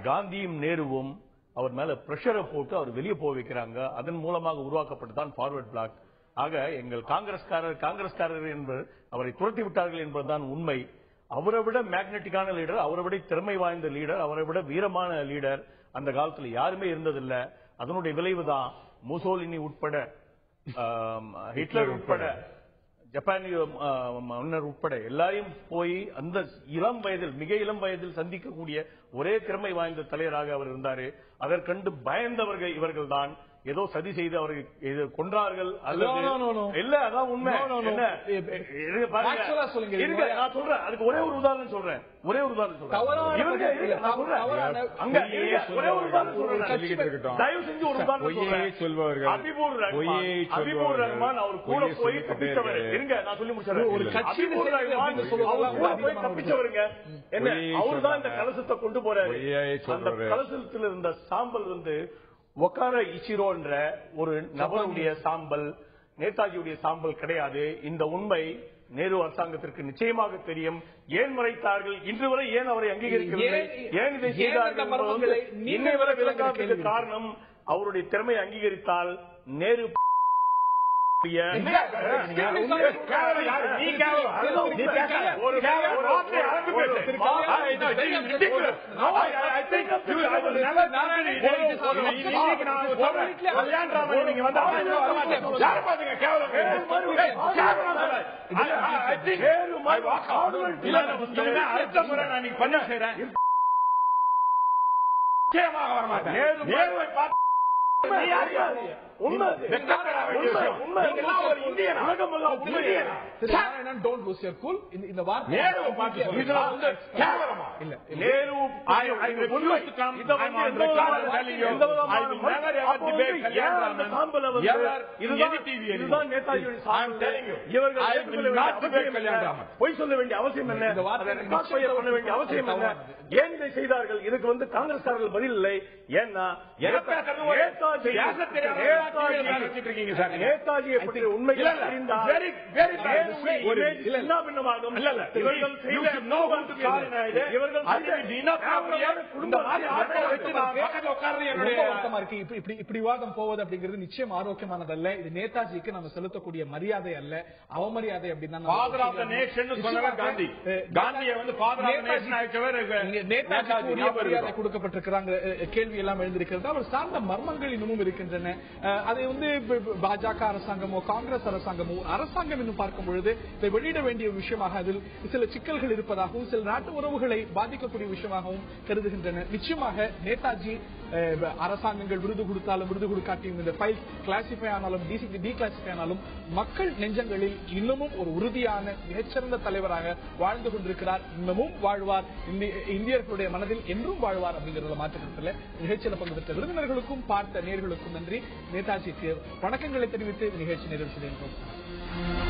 காந்தியும் நேருவும் அவர் மேல பிரஷரை போட்டு அவர் வெளியே போக வைக்கிறாங்க. அதன் மூலமாக உருவாக்கப்பட்டதான் ஃபார்வர்ட் பிளாக். ஆக எங்கள் காங்கிரஸ்காரர் என்பது அவரை துரத்தி விட்டார்கள் என்பதுதான் உண்மை. அவரை விட மேக்னெட்டிக்கான லீடர், அவரை விட திறமை வாய்ந்த லீடர், அவரை விட வீரமான லீடர் அந்த காலத்தில் யாருமே இருந்ததில்லை. அதனுடைய விளைவுதான் முசோலினி உட்பட, ஹிட்லர் உட்பட, ஜப்பானிய மன்னர் உட்பட எல்லாரையும் போய் அந்த இளம் வயதில், மிக இளம் வயதில் சந்திக்கக்கூடிய ஒரே திறமை வாய்ந்த தலைவராக அவர் இருந்தாரு. அதற்கண்டு பயந்தவர்கள் இவர்கள் தான். ஏதோ சதி செய்து அவர்கள் கொன்றார்கள் அல்லது இல்ல, அதான் உண்மை. நான் சொல்றேன், அதுக்கு ஒரே ஒரு உதாரணம் சொல்றேன். தயவு செஞ்சு ஒரு உதாரணம் சொல்றேன். ஹபீபுர் ரஹ்மான் அவர் கூட போய் தப்பிச்சவர். இருங்க, நான் சொல்லி முடிச்சேன். தப்பிச்சவருங்க என்ன, அவர் தான் இந்த கலசத்தை கொண்டு போறாரு. அந்த கலசத்தில் இருந்த சாம்பல் ஒக்கார இச்சிரோ என்ற ஒரு நபருடைய சாம்பல், நேதாஜியுடைய சாம்பல் கிடையாது. இந்த உண்மை நேரு அரசாங்கத்திற்கு நிச்சயமாக தெரியும். ஏன் மறைத்தார்கள்? இன்று வரை ஏன் அவரை அங்கீகரிக்கவில்லை? ஏன் இதை செய்தார்கள்? இன்னை வரை விளக்காததற்கு காரணம் அவருடைய திறமையை அங்கீகரித்தால் நேரு பொய் சொல்ல வேண்டிய அவசியம் என்ன? பண்ண வேண்டிய அவசியம் என்ன? ஏன் இதை செய்தார்கள்? இதுக்கு காங்கிரஸ்காரர்கள் பதில் இல்லை. ஏன்னா நேதாஜியை பற்றி உண்மையில் இப்படி விவாதம் போவது அப்படிங்கிறது நிச்சயம் ஆரோக்கியமானதல்ல. இது நேதாஜிக்கு நம்ம செலுத்தக்கூடிய மரியாதை அல்ல, அவமரியாதை. அப்படின்னா கொடுக்கப்பட்டிருக்கிறாங்க கேள்வி எல்லாம் எழுந்திருக்கிறது. அவர் சார்ந்த மர்மங்கள் இன்னமும் இருக்கின்றன. அதை பாஜக அரசாங்கமோ காங்கிரஸ் அரசாங்கமோ, அரசாங்கம் இன்னும் பார்க்கும் பொழுது இதை வெளியிட வேண்டிய விஷயமாக அதில் சில சிக்கல்கள் இருப்பதாகவும் சில நாட்டு உறவுகளை பாதிக்கக்கூடிய விஷயமாகவும் கருதுகின்றன. நிச்சயமாக நேதாஜி அரசாங்கங்கள் விருது கொடுத்தாலும் விருது கொடுக்காட்டியும், இந்த ஃபைல் கிளாசிஃபை ஆனாலும் டீகிளாசிஃபை ஆனாலும், மக்கள் நெஞ்சங்களில் இன்னமும் ஒரு உறுதியான மிகச்சிறந்த தலைவராக வாழ்ந்து கொண்டிருக்கிறார். இன்னமும் வாழ்வார். இந்தியர்களுடைய மனதில் என்றும் வாழ்வார் அப்படிங்கிறத மாற்றுக்கிறதுல நிகழ்ச்சியில் பங்கு பெற்ற விருந்தினர்களுக்கும் பார்த்த நேயர்களுக்கும் நன்றி. நேதாஜிக்கு வணக்கங்களை தெரிவித்து நிகழ்ச்சி நிறைவு செய்கின்றோம்.